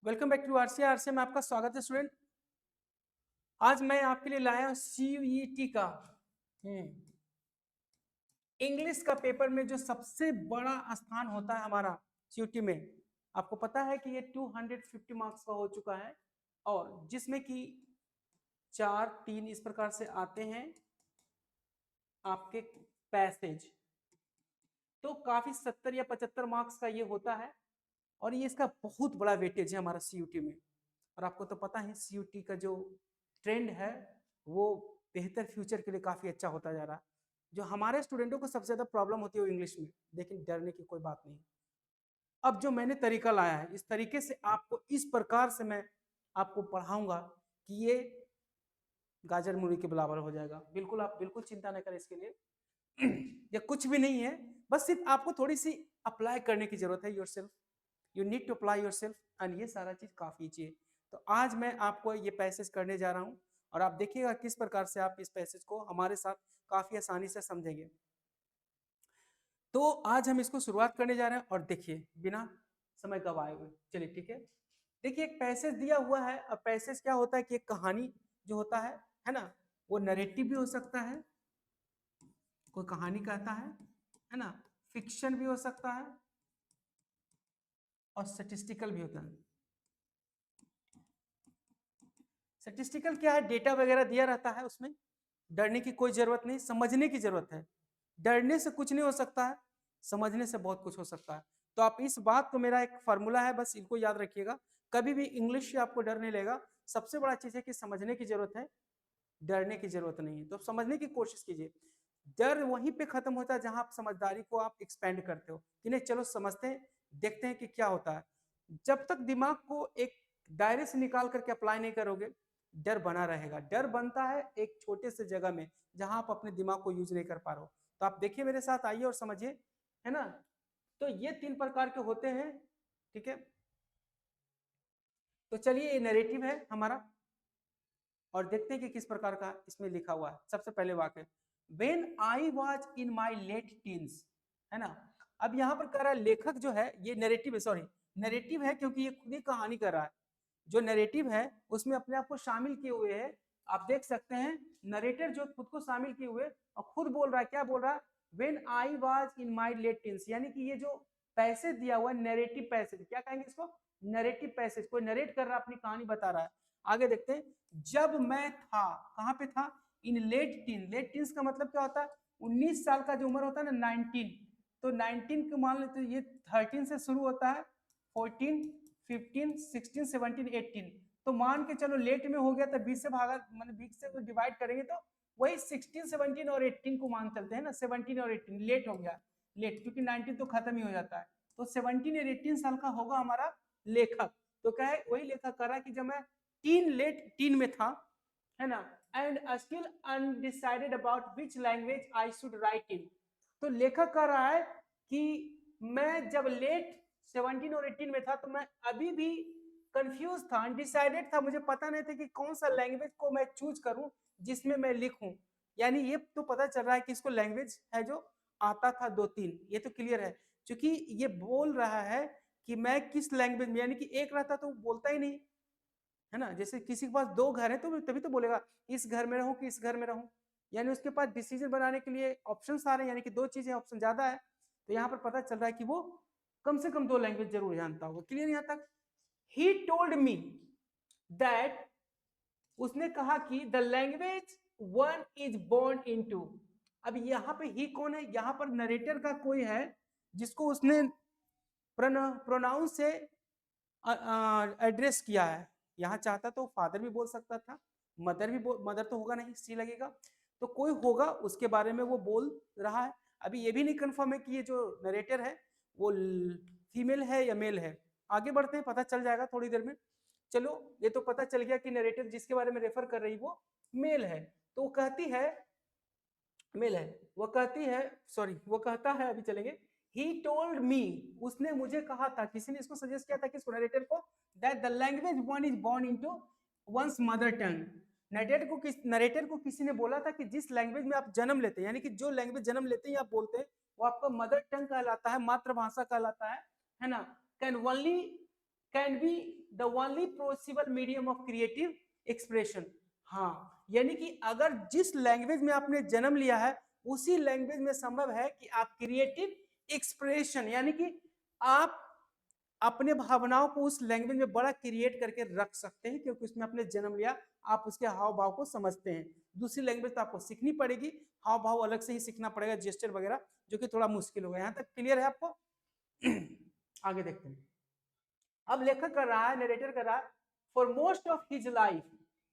Welcome back to RCA RCA में आपका स्वागत है स्टूडेंट। आज मैं आपके लिए लाया हूं सीयूईटी का इंग्लिश का पेपर में जो सबसे बड़ा स्थान होता है हमारा सीयूटी में। आपको पता है कि ये 250 मार्क्स का हो चुका है और जिसमें कि 4-3 इस प्रकार से आते हैं आपके पैसेज। तो काफी 70 या 75 मार्क्स का ये होता है और ये इसका बहुत बड़ा वेटेज है हमारा सीयूटी में। और आपको तो पता है सीयूटी का जो ट्रेंड है वो बेहतर फ्यूचर के लिए काफी अच्छा होता जा रहा है। जो हमारे स्टूडेंटों को सबसे ज्यादा प्रॉब्लम होती है वो इंग्लिश में, लेकिन डरने की कोई बात नहीं। अब जो मैंने तरीका लाया है इस तरीके से आपको इस प्रकार से मैं आपको पढ़ाऊंगा कि ये गाजर मूली के बराबर हो जाएगा। बिल्कुल आप बिल्कुल चिंता न करें इसके लिए। ये कुछ भी नहीं है, बस सिर्फ आपको थोड़ी सी अप्लाई करने की जरूरत है। Yourself, you need to apply yourself and ये सारा चीज काफी चाहिए। तो आज मैं आपको ये पैसेज करने जा रहा हूं और आप देखिएगा किस प्रकार से आप इस पैसेज को हमारे साथ काफी आसानी से समझेंगे। तो आज हम इसको शुरुआत करने जा रहे हैं और देखिए बिना समय गवाए हुए चलिए ठीक है। देखिए एक पैसेज दिया हुआ है और पैसेज क्या होता है कि एक कहानी जो होता है ना, वो नरेटिव भी हो सकता है, कोई कहानी कहता है ना, फिक्शन भी हो सकता है और स्टैटिस्टिकल भी होता है। स्टैटिस्टिकल क्या है, डेटा वगैरह दिया रहता है उसमें। डरने की कोई जरूरत नहीं, समझने की जरूरत है। डरने से कुछ नहीं हो सकता है, समझने से बहुत कुछ हो सकता है। तो आप इस बात को, मेरा एक फार्मूला है, बस इनको याद रखिएगा। कभी भी इंग्लिश से आपको डर नहीं लगेगा। सबसे बड़ा चीज है कि समझने की जरूरत है, डरने की जरूरत नहीं है। तो समझने की कोशिश कीजिए। डर वहीं पे खत्म होता है जहां आप समझदारी को आप एक्सपेंड करते हो कि नहीं चलो समझते हैं, देखते हैं कि क्या होता है। जब तक दिमाग को एक दायरे से निकाल करके अप्लाई नहीं करोगे, डर बना रहेगा। डर बनता है एक छोटे से जगह में जहां आप अपने दिमाग को यूज नहीं कर पा रहे हो। तो आप देखिए मेरे साथ, आइए और समझिए, है ना। तो ये 3 प्रकार के होते हैं, ठीक है। तो चलिए ये नैरेटिव है हमारा और देखते हैं कि किस प्रकार का इसमें लिखा हुआ है। सबसे पहले वाक्य, When I was in my late teens, है ना। अब यहाँ पर कह रहा है लेखक जो है, ये नैरेटिव है, सॉरी नैरेटिव है क्योंकि ये खुद ही कहानी कर रहा है। जो नैरेटिव है उसमें अपने आप को शामिल किए हुए है। आप देख सकते हैं नरेटर जो खुद को शामिल किए हुए और खुद बोल रहा है, क्या बोल रहा है, When I was in my late teens, यानी कि ये जो पैसेज दिया हुआ है नैरेटिव पैसेज, क्या कहेंगे इसको, नैरेटिव पैसेज। कोई नरेट कर रहा है, अपनी कहानी बता रहा है। आगे देखते हैं, जब मैं था, कहां पे था, इन लेट टीन। लेट टीन्स का मतलब क्या होता है, 19 साल का जो उम्र होता है ना, 19। तो 19 को मान लेते, ये 13 से शुरू होता है, 14, 15, 16, 17, 18। तो मान के चलो लेट में हो गया तो 20 से भागा, मतलब 20 से डिवाइड करेंगे तो वही 16, 17 और 18 को मान चलते हैं ना। 17 और 18 लेट हो गया, लेट, क्योंकि 19 तो खत्म ही हो जाता है। तो 17 और 18 साल का होगा हमारा लेखक। तो क्या है, वही लेखक कर रहा है कि जब मैं लेट टीन में था, है ना, and still undecided about which language I should write in. तो लेखक कह रहा है कि मैं जब लेट 17 और 18 में था तो मैं अभी भी कंफ्यूज था, अनडिसाइडेड था, मुझे पता नहीं था कि कौन सा लैंग्वेज को मैं चूज करूं जिसमें मैं लिखूं। यानी ये तो पता चल रहा है कि इसको लैंग्वेज है जो आता था 2-3, ये तो क्लियर है। क्योंकि ये बोल रहा है कि मैं किस लैंग्वेज में, यानी कि एक रहता तो बोलता ही नहीं, है ना। जैसे किसी के पास 2 घर है तो तभी तो बोलेगा इस घर में रहूं कि इस घर में रहूं। यानी उसके पास डिसीजन बनाने के लिए ऑप्शंस आ रहे हैं, यानी कि 2 चीजें ऑप्शन ज्यादा है। तो यहाँ पर पता चल रहा है कि वो कम से कम 2 लैंग्वेज जरूर जानता होगा। क्लियर यहाँ तक। ही टोल्ड मी दैट, उसने कहा कि the language one is born into. अब यहाँ पे ही कौन है, यहाँ पर नरेटर का कोई है जिसको उसने प्रोनाउंस से एड्रेस किया है। यहाँ चाहता तो फादर भी बोल सकता था, मदर भी मदर तो होगा नहीं, सी लगेगा, तो कोई होगा उसके बारे में वो बोल रहा है। अभी ये भी नहीं कंफर्म है कि ये जो नरेटर है वो फीमेल है या मेल है। आगे बढ़ते हैं, पता चल जाएगा थोड़ी देर में। चलो, ये तो पता चल गया कि नरेटर जिसके बारे में रेफर कर रही वो मेल है। तो वो कहती है, मेल है, वो कहती है, सॉरी वो कहता है, अभी चलेंगे। ही टोल्ड मी, उसने मुझे कहा था, किसी ने इसको सजेस्ट किया था कि नरेटर को, that the language one is born into one's mother tongue. Narrator को किसी ने बोला था कि जिस लैंग्वेज में आप जन्म लेते हैं, यानी कि जो लैंग्वेज जन्म लेते हैं आप बोलते हैं, वो आपका मदर टंग कहलाता है, मातृभाषा कहलाता है ना। Can only can be the only possible medium of creative expression. हाँ, यानी कि अगर जिस लैंग्वेज में आपने जन्म लिया है उसी लैंग्वेज में संभव है कि आप क्रिएटिव एक्सप्रेशन यानी कि आप अपने भावनाओं को उस लैंग्वेज में बड़ा क्रिएट करके रख सकते हैं, क्योंकि उसमें आपने जन्म लिया, आप उसके हाव भाव को समझते हैं। दूसरी लैंग्वेज तो आपको सीखनी पड़ेगी, हाव भाव अलग से ही सीखना पड़ेगा, जेस्चर वगैरह, जो कि थोड़ा मुश्किल होगा। यहाँ तक क्लियर है आपको? आगे देखते हैं। अब लेखक कर रहा है, नरेटर कर रहा है, for most of his life,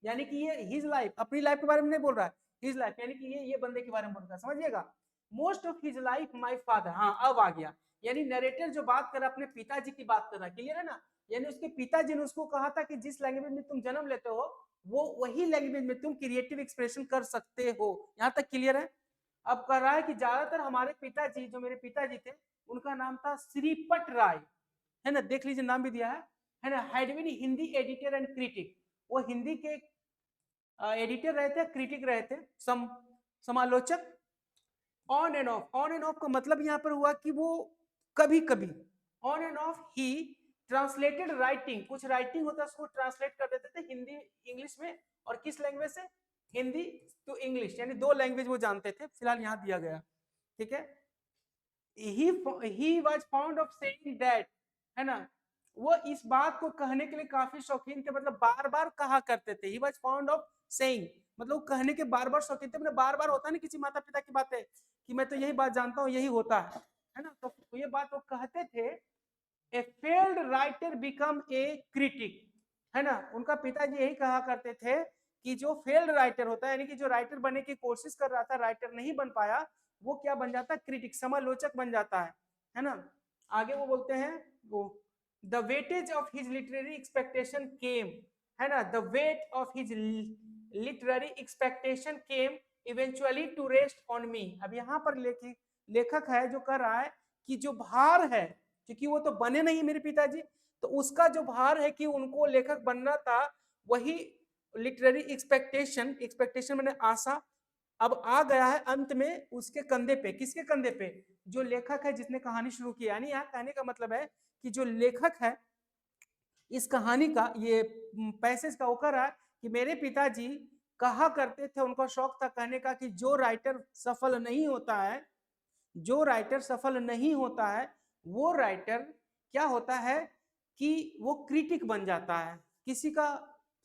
यानी कि ये हिज लाइफ अपनी लाइफ के बारे में नहीं बोल रहा है, हिज लाइफ यानी कि ये बंदे के बारे में बोल रहा है, समझिएगा। Most of his life my father, हाँ अब आ गया, यानी नरेटर जो बात कर रहा है अपने पिताजी की बात कर रहा है, क्लियर है ना। यानी उसके पिताजी ने उसको कहा था कि जिस लैंग्वेज में तुम जन्म लेते हो वो वही लैंग्वेज में तुम क्रिएटिव एक्सप्रेशन कर सकते हो। यहाँ तक क्लियर है? अब कह रहा है कि ज्यादातर हमारे पिताजी, जो मेरे पिताजी थे, उनका नाम था श्रीपट राय, है ना, देख लीजिए नाम भी दिया है ना। Had been Hindi editor and critic, वो हिंदी के एडिटर रहे थे, क्रिटिक रहे थे, समालोचक। On end of, on end of का मतलब यहाँ पर हुआ कि वो कभी कभी, on end of he translated writing, कुछ राइटिंग होता है उसको ट्रांसलेट कर देते थे हिंदी इंग्लिश में, और किस लैंग्वेज से, हिंदी टू इंग्लिश, यानी दो लैंग्वेज वो जानते थे, फिलहाल यहाँ दिया गया, ठीक है। he was fond of saying that, है ना, वो इस बात को कहने के लिए काफी शौकीन थे, मतलब बार बार कहा करते थे। he was fond of saying मतलब कहने के बार बार शौकीन थे, मतलब बार बार होता है ना किसी माता पिता की बातें कि मैं तो यही बात जानता हूँ, यही होता है ना, तो ये बात वो कहते थे। ए failed writer become a critic, है ना, उनका पिताजी यही कहा करते थे कि जो फेल्ड राइटर होता है, यानी कि जो राइटर बनने की कोशिश कर रहा था, राइटर नहीं बन पाया, वो क्या बन जाता है, क्रिटिक, समालोचक बन जाता है ना। आगे वो बोलते हैं, वो the weightage of his literary expectation came, है ना, the weight of his literary expectation came eventually to rest on me. अब यहाँ पर लेखक है जो कर रहा है कि जो भार है, क्योंकि वो तो बने नहीं मेरे पिताजी, तो उसका जो भार है कि उनको लेखक बनना था, वही लिटरेरी एक्सपेक्टेशन, एक्सपेक्टेशन मैंने आशा, अब आ गया है अंत में उसके कंधे पे। किसके कंधे पे? जो लेखक है जिसने कहानी शुरू की। यानी यहाँ कहने का मतलब है कि जो लेखक है इस कहानी का, ये पैसेज का, वो कह रहा है कि मेरे पिताजी कहा करते थे, उनका शौक था कहने का कि जो राइटर सफल नहीं होता है, जो राइटर सफल नहीं होता है, वो राइटर क्या होता है कि वो क्रिटिक बन जाता है, किसी का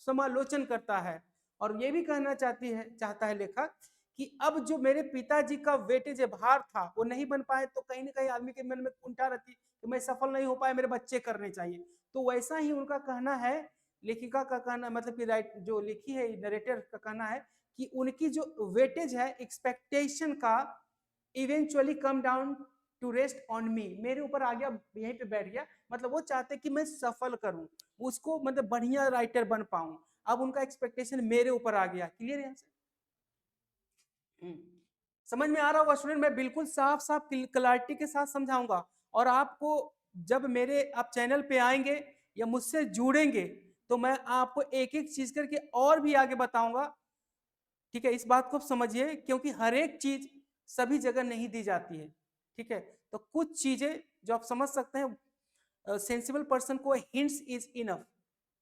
समालोचन करता है। और ये भी कहना चाहता है लेखक कि अब जो मेरे पिताजी का वेटेज भार था वो नहीं बन पाए, तो कहीं ना कहीं आदमी के मन में कुंठा रहती कि मैं सफल नहीं हो पाया, मेरे बच्चे करने चाहिए। तो वैसा ही उनका कहना है, लेखिका का कहना, मतलब कि राइट जो लिखी है नरेटर का कहना है कि उनकी जो वेटेज है एक्सपेक्टेशन का, eventually come down to rest on me, मेरे ऊपर आ गया, यहीं पे बैठ गया। मतलब वो चाहते कि मैं सफल करूं उसको, मतलब बढ़िया राइटर बन पाऊं, अब उनका एक्सपेक्टेशन मेरे ऊपर आ गया। क्लियर है? समझ में आ रहा होगा स्टूडेंट, मैं बिल्कुल साफ साफ क्लैरिटी के साथ समझाऊंगा। और आपको जब मेरे आप चैनल पे आएंगे या मुझसे जुड़ेंगे तो मैं आपको एक एक चीज करके और भी आगे बताऊंगा, ठीक है। इस बात को समझिए, क्योंकि हर एक चीज सभी जगह नहीं दी जाती है, ठीक है। तो कुछ चीजें जो आप समझ सकते हैं, सेंसिबल पर्सन को हिंट्स इज इनफ।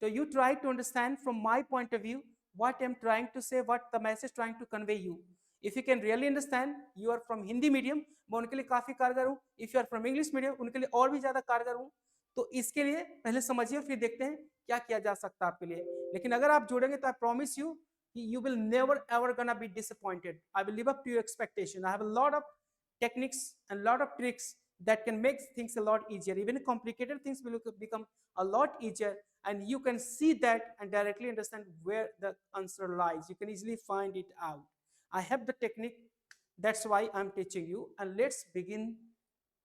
तो you try to understand from my point of view what I am trying to say, what the message trying to convey you. If you can really understand, you are from Hindi medium, मैं उनके लिए काफी कारगर हूँ। If you are from English medium, उनके लिए और भी ज्यादा कारगर हूँ। तो इसके लिए पहले समझिए, फिर देखते हैं क्या किया जा सकता है आपके लिए। लेकिन अगर आप जुड़ेंगे तो I promise you you will never ever gonna be disappointed. I will live up to your expectation. I have a lot of techniques and a lot of tricks that can make things a lot easier. Even complicated things will become a lot easier, and you can see that and directly understand where the answer lies. You can easily find it out. I have the technique, that's why I'm teaching you. And let's begin,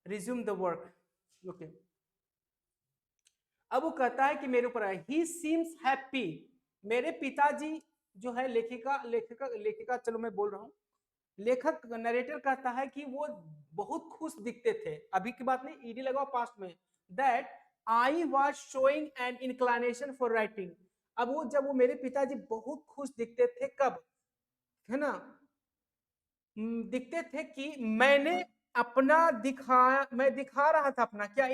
resume the work. Okay. अब वो कहता है कि मेरे ऊपर है, he seems happy, मेरे पिताजी जो है, लेखिका चलो मैं बोल रहा हूँ, लेखक नरेटर कहता है कि वो बहुत खुश दिखते थे, अभी की बात नहीं, ईडी लगाओ पास्ट में, that I was showing an inclination for writing. अब वो जब वो मेरे पिताजी बहुत खुश दिखते थे, कब, है ना, दिखते थे कि मैंने अपना मैं दिखा रहा था अपना क्या,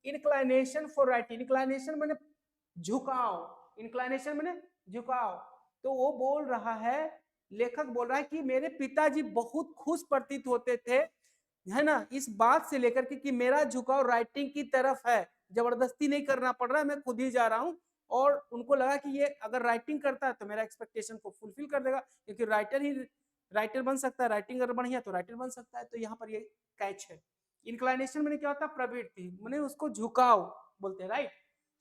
इंक्लाइनेशन फॉर राइटिंग। इंक्लाइनेशन मैंने झुकाव, इंक्लाइनेशन मैंने झुकाव। तो वो बोल रहा है, लेखक बोल रहा है कि मेरे पिताजी बहुत खुश प्रतीत होते थे, है ना, इस बात से लेकर के कि मेरा झुकाव राइटिंग की तरफ है, जबरदस्ती नहीं करना पड़ रहा है, मैं खुद ही जा रहा हूँ। और उनको लगा कि ये अगर राइटिंग करता है तो मेरा एक्सपेक्टेशन को फुलफिल कर देगा, क्योंकि राइटर बन सकता है, राइटिंग अगर बढ़िया तो राइटर बन सकता है। तो यहाँ पर ये कैच है। इंक्लाइनेशन मैंने क्या होता है, प्रवृत्ति, मैंने उसको झुकाव बोलते हैं, राइट।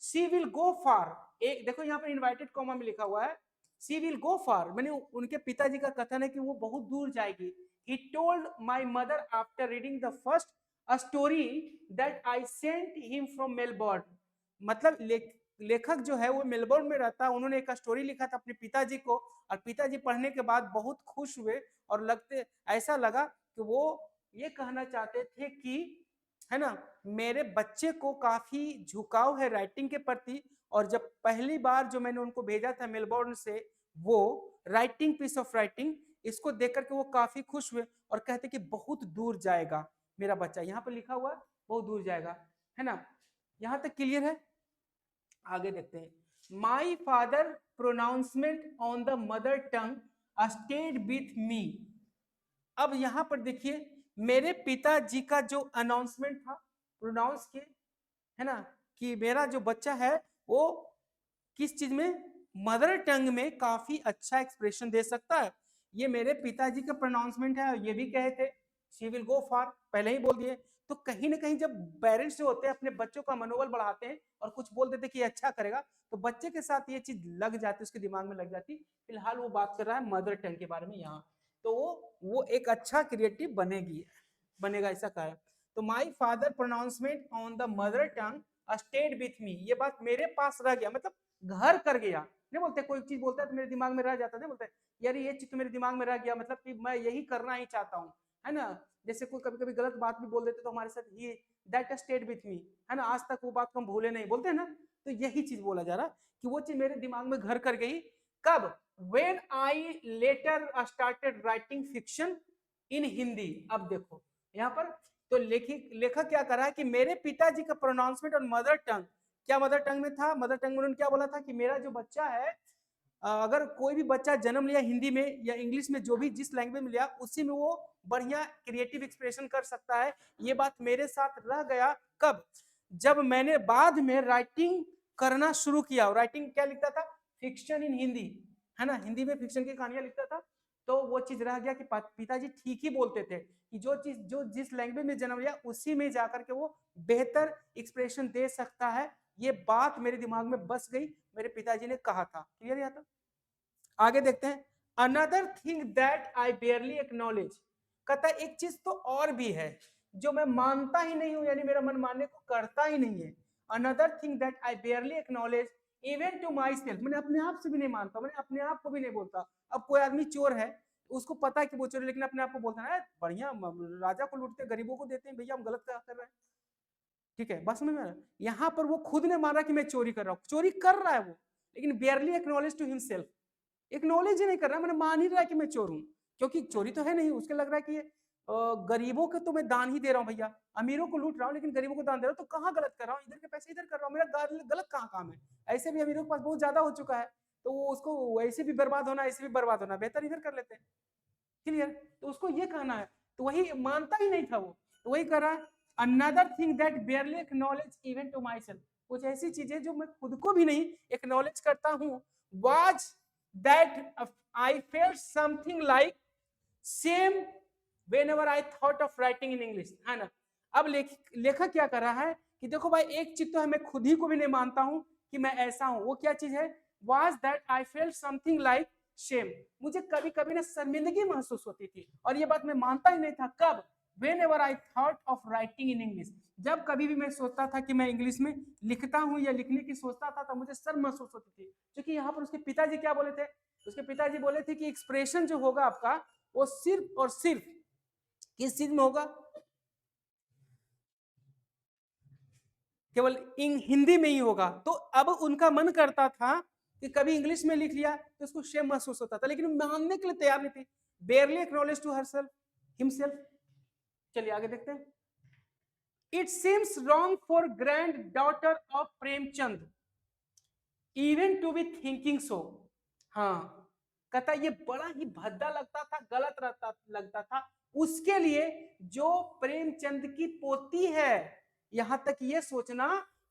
शी विल गो फार, एक देखो यहाँ पर इन्वाइटेड कॉमा में लिखा हुआ है, शी विल गो फार, मैंने उनके पिताजी का कथन है कि वो बहुत दूर जाएगी। He told my mother after reading the first a story that I sent him from Melbourne. मतलब लेखक जो है वो मेलबोर्न में रहता है, उन्होंने एक स्टोरी लिखा था अपने पिताजी को, और पिताजी पढ़ने के बाद बहुत खुश हुए, और ऐसा लगा कि वो ये कहना चाहते थे कि, है ना, मेरे बच्चे को काफी झुकाव है राइटिंग के प्रति। और जब पहली बार जो मैंने उनको भेजा था मेलबोर्न से, वो राइटिंग, पीस ऑफ राइटिंग, इसको देख करके वो काफी खुश हुए और कहते कि बहुत दूर जाएगा मेरा बच्चा। यहाँ पर लिखा हुआ बहुत दूर जाएगा, है ना, यहां तक क्लियर है। आगे देखते हैं, my father pronouncement on the mother tongue stayed with me. अब यहां पर देखिए, मेरे पिताजी का जो अनाउंसमेंट था, प्रोनाउंस किए, है ना, कि मेरा जो बच्चा है वो किस चीज में, मदर टंग में काफी अच्छा एक्सप्रेशन दे सकता है। ये मेरे पिताजी का प्रोनाउंसमेंट है, ये भी कहे थे शी विल गो फार, पहले ही बोल दिए। तो कहीं ना कहीं जब पेरेंट्स जो होते हैं अपने बच्चों का मनोबल बढ़ाते हैं और कुछ बोल देते कि ये अच्छा करेगा, तो बच्चे के साथ ये चीज लग जाती, उसके दिमाग में लग जाती। फिलहाल वो बात कर रहा है मदर टंग के बारे में यहाँ, तो वो एक अच्छा क्रिएटिव बनेगा, ऐसा कहा है। तो my father pronouncement on the mother tongue stayed with me, ये बात मेरे पास रह गया, मतलब घर कर गया। नहीं बोलते कोई चीज बोलता है तो मेरे दिमाग में रह जाता है, नहीं बोलते यार ये चीज तो मेरे दिमाग में रह गया, मतलब कि मैं यही करना ही चाहता हूँ, है ना। जैसे कोई कभी कभी गलत बात भी बोल देते तो हमारे साथ ये दैट स्टेड विथ मी, है ना, आज तक वो बात को हम भूले नहीं, बोलते हैं ना। तो यही चीज बोला जा रहा कि वो चीज मेरे दिमाग में घर कर गई। कब, when I later started writing fiction in Hindi. अब देखो यहाँ पर, तो लेखक क्या कर रहा है कि मेरे पिताजी का प्रोनाउंसमेंट और मदर टंग, क्या मदर टंग में था, मदर टंग में उन्होंने क्या बोला था कि मेरा जो बच्चा है, अगर कोई भी बच्चा जन्म लिया हिंदी में या इंग्लिश में, जो भी जिस लैंग्वेज में लिया, उसी में वो बढ़िया क्रिएटिव एक्सप्रेशन कर सकता है। ये बात मेरे साथ रह गया। कब, जब मैंने बाद में राइटिंग करना शुरू किया। राइटिंग क्या लिखता था, फिक्शन इन हिंदी, है ना, हिंदी में फिक्शन की कहानियां लिखता था। तो वो चीज रह गया कि पिताजी ठीक ही बोलते थे कि जो जिस लैंग्वेज में जन्म लिया उसी में जाकर के वो बेहतर एक्सप्रेशन दे सकता है। ये बात मेरे दिमाग में बस गई, मेरे पिताजी ने कहा था। क्लियर यहाँ तक? आगे देखते हैं, another thing that I barely acknowledge, कहता है एक चीज तो और भी है जो मैं मानता ही नहीं हूं, यानी मेरा मन मानने को करता ही नहीं है। Another thing that I barely acknowledge even to myself, मैंने अपने आप से भी नहीं मानता, मैंने अपने आप को भी नहीं बोलता। अब कोई आदमी चोर है, उसको पता है कि वो चोर है, लेकिन अपने आप को बोलता है बढ़िया, राजा को लूटते गरीबों को देते हैं, भैया हम गलत कर रहे हैं। ठीक है, बस समझ में। यहाँ पर वो खुद ने माना कि मैं चोरी कर रहा हूँ, चोरी कर रहा है वो, लेकिन barely acknowledge to himself, acknowledge ही नहीं कर रहा, मैंने मान ही रहा है कि मैं चोर हूँ, क्योंकि चोरी तो है नहीं। उसके लग रहा है कि गरीबों को तो मैं दान ही दे रहा हूँ भैया, अमीरों को लूट रहा हूँ लेकिन गरीबों को दान दे रहा हूँ, तो कहाँ गलत कर रहा हूँ, इधर के पैसे इधर कर रहा हूँ, मेरा गलत कहाँ काम है। ऐसे भी अमीरों के पास बहुत ज्यादा हो चुका है, तो वो उसको ऐसे भी बर्बाद होना, ऐसे भी बर्बाद होना, बेहतर इधर कर लेते हैं। क्लियर? तो उसको ये कहना है, तो वही मानता ही नहीं था वो, तो वही कह रहा है another thing that barely acknowledge even to myself, कुछ ऐसी चीजें जो मैं खुद को भी नहीं एक्नॉलेज करता हूँ। Was that I felt something like same whenever I thought of writing in English, है ना। अब लेखक क्या कर रहा है कि देखो भाई, एक चीज तो है मैं खुद ही को भी नहीं मानता हूं कि मैं ऐसा हूं, वो क्या चीज है, was that I felt something like shame, मुझे कभी कभी ना शर्मिंदगी महसूस होती थी, और ये बात मैं मानता ही नहीं था। कब, whenever I thought of writing in English, जब कभी भी मैं सोचता था कि मैं इंग्लिश में लिखता हूं या लिखने की सोचता था, तो मुझे शर्म महसूस होती थी। क्योंकि यहाँ पर उसके पिताजी क्या बोले थे, उसके पिताजी बोले थे कि एक्सप्रेशन जो होगा आपका, वो सिर्फ और सिर्फ किस चीज में होगा, केवल हिंदी में ही होगा। तो अब उनका मन करता था कि कभी इंग्लिश में लिख लिया तो उसको शेम महसूस होता था, लेकिन मानने के लिए तैयार नहीं थी। Barely acknowledge to herself himself. चलिए आगे देखते हैं। It seems wrong for granddaughter of Premchand, even to be thinking so. हाँ, कहता ये बड़ा ही भद्दा लगता था, गलत लगता था उसके लिए जो प्रेमचंद की पोती है, यहां तक ये सोचना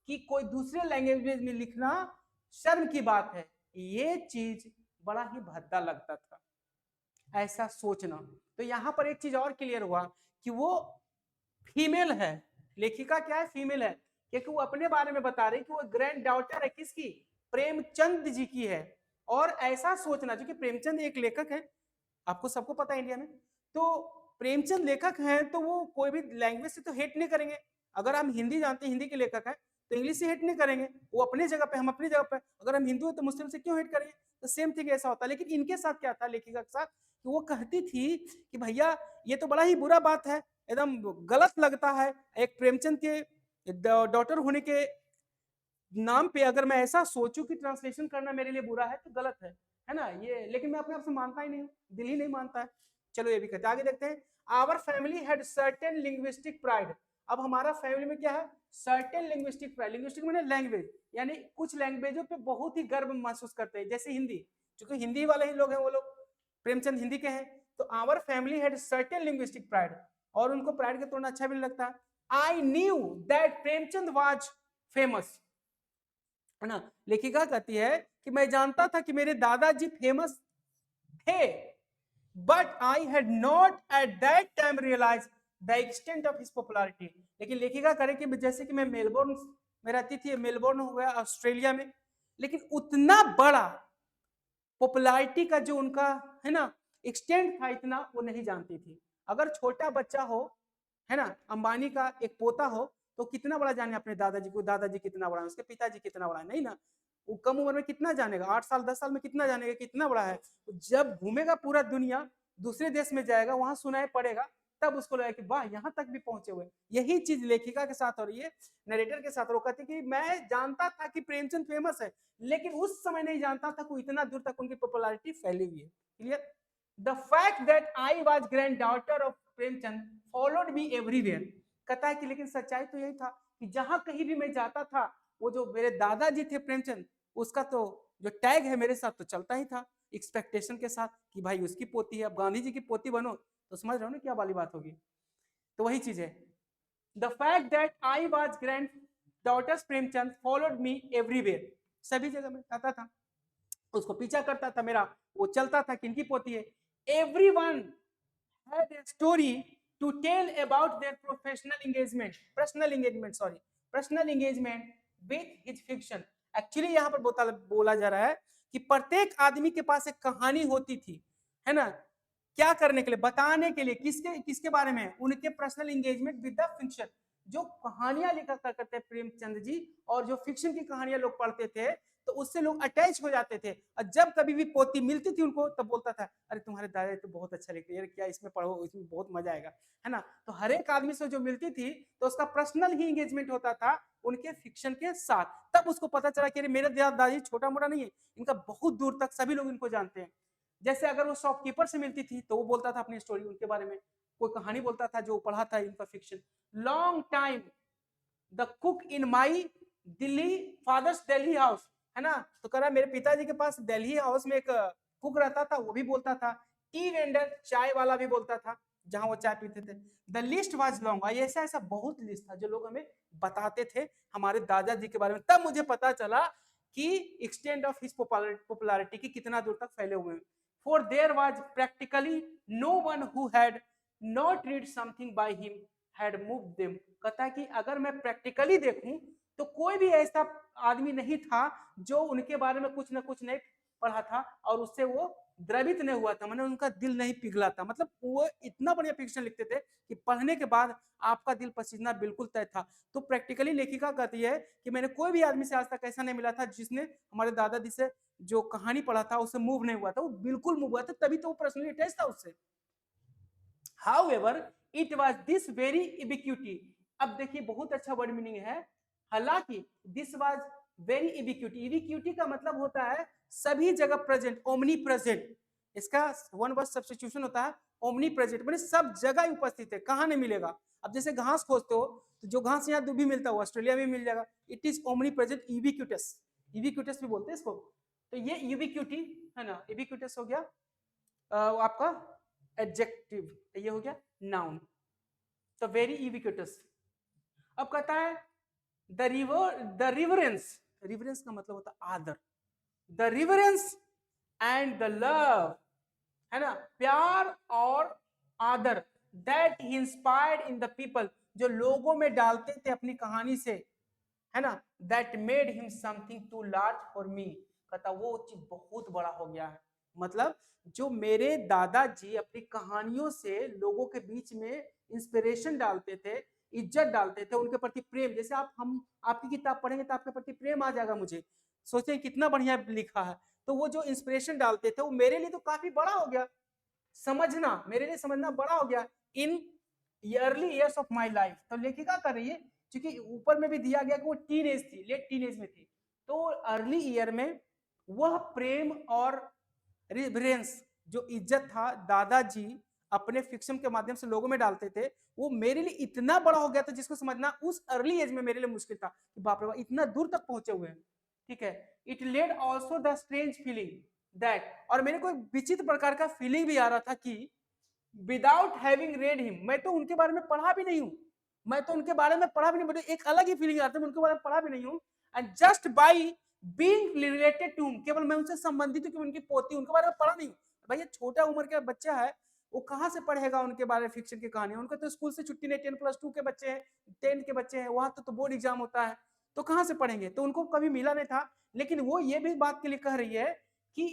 कि कोई दूसरे लैंग्वेज में लिखना शर्म की बात है, ये चीज बड़ा ही भद्दा लगता था, ऐसा सोचना। तो यहां पर एक चीज और क्लियर हुआ कि वो फीमेल है, लेखिका क्या है, फीमेल है, क्योंकि वो अपने बारे में बता रही कि वो ग्रैंड डॉटर है किसकी, प्रेमचंद जी की है। और ऐसा सोचना, जो कि प्रेमचंद एक लेखक है, आपको सबको पता है इंडिया में, तो प्रेमचंद लेखक हैं तो वो कोई भी लैंग्वेज से तो हेट नहीं करेंगे। अगर हम हिंदी जानते हैं, हिंदी के लेखक हैं, तो इंग्लिश से हेट नहीं करेंगे, वो अपने जगह पे, हम अपनी जगह पे। अगर हम हिंदू है तो मुस्लिम से क्यों हेट करेंगे, तो सेम थिंग ऐसा होता है। लेकिन इनके साथ क्या था, लेखिका के साथ, कि वो कहती थी कि भैया ये तो बड़ा ही बुरा बात है, एकदम गलत लगता है, एक प्रेमचंद के डॉटर होने के नाम पे अगर मैं ऐसा सोचूं कि ट्रांसलेशन करना मेरे लिए बुरा है तो गलत है ना ये। लेकिन मैं अपने आप से मानता ही नहीं हूँ, दिल ही नहीं मानता है। चलो ये भी कहते हैं, आगे देखते हैं। Our family had certain linguistic pride. अब हमारा फैमिली में क्या है, सर्टेन लिंग्विस्टिक प्राइड। लिंग्विस्टिक माने लैंग्वेज, यानी कुछ लैंग्वेजों पे बहुत ही गर्व महसूस करते हैं, जैसे हिंदी, क्योंकि हिंदी वाले ही लोग हैं वो लोग, प्रेमचंद हिंदी के हैं। तो our family had certain linguistic pride, और उनको प्राइड के तोड़ना अच्छा भी नहीं लगता। I knew that Premchand was famous, है ना। लेखिका कहती है कि मैं जानता था कि मेरे दादाजी फेमस थे, but I had not at that time realise the extent of his popularity. लेकिन लेखिका करे कि जैसे कि मैं मेलबोर्न में रहती थी, मेलबोर्न हो गया ऑस्ट्रेलिया में, लेकिन उतना बड़ा पॉपुलैरिटी का जो उनका, है ना, एक्सटेंट था, इतना वो नहीं जानती थी। अगर छोटा बच्चा हो, है ना, अंबानी का एक पोता हो, तो कितना बड़ा जाने अपने दादाजी को, दादाजी कितना बड़ा है, उसके पिताजी कितना बड़ा है, नहीं ना। वो कम उम्र में कितना जानेगा, 8 साल 10 साल में कितना जानेगा कितना बड़ा है। जब घूमेगा पूरा दुनिया, दूसरे देश में जाएगा, वहां सुनाई पड़ेगा, तब उसको लगेगा कि वाह यहाँ तक भी पहुंचे हुए। यही चीज लेखिका के साथ हो रही है, नरेटर के साथ। वो कहती कि मैं जानता था कि प्रेमचंद फेमस है, लेकिन उस समय नहीं जानता था कि इतना दूर तक उनकी पॉपुलैरिटी फैली हुई है। Clear. The fact that I was grand daughter of Premchand followed me everywhere. कहता है कि लेकिन सच्चाई तो यही था कि जहां कहीं भी मैं जाता था, वो जो मेरे दादाजी थे प्रेमचंद, उसका तो जो टैग है मेरे साथ तो चलता ही था, एक्सपेक्टेशन के साथ कि भाई उसकी पोती है, अब गांधी जी की पोती बनो तो समझ रहे हो ना क्या वाली बात होगी। तो वही चीज है, the fact that I was granddaughters Premchand followed me everywhere, सभी जगह में आता था, उसको पीछा करता था मेरा, वो चलता था किनकी पोती है। Everyone had a story to tell about their personal engagement with his fiction। Actually यहाँ पर बोला जा रहा है कि प्रत्येक आदमी के पास एक कहानी होती थी, है ना, क्या करने के लिए, बताने के लिए, किसके किसके बारे में, उनके personal engagement with the fiction. जो कहानियां लिखा करते प्रेमचंद जी, और जो फिक्शन की कहानियां लोग पढ़ते थे, तो उससे लोग अटैच हो जाते थे। और जब कभी भी पोती मिलती थी उनको, तब बोलता था अरे तुम्हारे दादा तो बहुत अच्छा लिखते हैं, क्या इसमें पढ़ो, इसमें बहुत मजा आएगा, है ना। तो हर एक आदमी से जो मिलती थी, तो उसका पर्सनल ही एंगेजमेंट होता था उनके फिक्शन के साथ। तब उसको पता चला कि मेरे दादाजी छोटा मोटा नहीं है, इनका बहुत दूर तक सभी लोग इनको जानते हैं। जैसे अगर वो शॉपकीपर से मिलती थी, तो वो बोलता था अपनी स्टोरी उनके बारे में, कोई कहानी बोलता था जो पढ़ा था इनका fiction. Long time the cook in my Delhi father's Delhi house, है ना। तो कह रहा मेरे पिताजी के पास दिल्ली हाउस में एक कुक रहता था, वो भी बोलता था। टी वेंडर, चाय वाला भी बोलता था, जहां वो चाय पीते थे। द लिस्ट वाज लॉन्ग, ऐसा ऐसा बहुत लिस्ट था जो लोग हमें बताते थे हमारे दादाजी के बारे में। तब मुझे पता चला कि एक्सटेंड ऑफ हिज पॉपुलैरिटी की कितना दूर तक फैले हुए हैं। For there was practically no one who had not read something by him had moved them. कहता है कि अगर मैं प्रैक्टिकली देखूं तो कोई भी ऐसा आदमी नहीं था जो उनके बारे में कुछ ना कुछ नहीं पढ़ा था और उससे वो द्रवित नहीं हुआ था, मैंने उनका दिल नहीं पिघला था। मतलब वो इतना बढ़िया फिक्शन लिखते थे कि पढ़ने के बाद आपका दिल पसीजना बिल्कुल तय था। तो प्रैक्टिकली लेखिका कहती है कि मैंने कोई भी आदमी से आज तक ऐसा नहीं मिला था जिसने हमारे दादाजी से जो कहानी पढ़ा था उससे मूव नहीं हुआ था, वो बिल्कुल मूव हुआ था, तभी तो वो पर्सनली अटैच था उससे। However, it was this very ubiquity। अब देखिए बहुत अच्छा वर्ड मीनिंग है, हालांकि दिस वाज वेरी इबिक्यूटी। इबिक्यूटी का मतलब होता है सभी जगह प्रेजेंट, ओमनी प्रेजेंट। इसका वन वर्ड सब्स्टिट्यूशन होता है ओमनी प्रेजेंट, मैंने सब जगह उपस्थित है, कहां नहीं मिलेगा। अब जैसे घास खोजते हो तो जो घास यहाँ भी मिलता है ऑस्ट्रेलिया में मिल जाएगा। It is omni present, ubiquitous, ubiquitous भी बोलते हैं इसको। तो ये यूबिक्यूटी है ना, यूबिक्यूटस हो गया आपका एडजेक्टिव, ये हो गया नाउन। तो वेरी यूबिक्यूटस। अब कहता है द रिवरेंस, रिवरेंस का मतलब होता है आदर, the reverence and the love, है ना, प्यार और आदर, that he inspired in the people, जो लोगों में डालते थे अपनी कहानी से, है ना, that made him something too large for me, कहता वो चीज बहुत बड़ा हो गया है। मतलब जो मेरे दादाजी अपनी कहानियों से लोगों के बीच में इंस्पिरेशन डालते थे, इज्जत डालते थे, उनके प्रति प्रेम, जैसे हम आपकी किताब पढ़ेंगे तो आपके प्रति प्रेम आ जाएगा, मुझे सोचते हैं कितना बढ़िया लिखा है। तो वो जो इंस्पिरेशन डालते थे वो मेरे लिए तो काफी बड़ा हो गया, समझना मेरे लिए समझना बड़ा हो गया in early years of my life. तो लेखिका कर रही है, क्योंकि ऊपर में भी दिया गया कि वो टीन एज थी, लेट टीन एज में थी, तो अर्ली ईयर में वह प्रेम और रिवरेंस, जो इज्जत था दादाजी अपने फिक्शन के माध्यम से लोगों में डालते थे, वो मेरे लिए इतना बड़ा हो गया था जिसको समझना उस अर्ली एज में मेरे लिए मुश्किल था कि बाप रे बाप इतना दूर तक पहुंचे हुए हैं। ठीक है, it led also the strange feeling that, और मेरे को एक विचित्र प्रकार का फीलिंग भी आ रहा था कि विदाउट हैविंग रेड हिम, मैं तो उनके बारे में पढ़ा भी नहीं हूं, मैं तो उनके बारे में पढ़ा भी नहीं, मुझे एक अलग ही फीलिंग आती है, मैं उनके बारे में पढ़ा भी नहीं हूं, and just by being related to, केवल मैं उनसे संबंधित हूं कि उनकी पोती, उनके बारे में पढ़ा नहीं हूं। भैया छोटा उम्र का बच्चा है, वो कहां से पढ़ेगा उनके बारे में फिक्शन की कहानी, उनका तो स्कूल से छुट्टी नहीं, 10+2 के बच्चे हैं, 10 के बच्चे हैं, वहां तो बोर्ड एग्जाम होता है, तो कहां से पढ़ेंगे, तो उनको कभी मिला नहीं था। लेकिन वो ये भी बात के लिए कह रही है कि,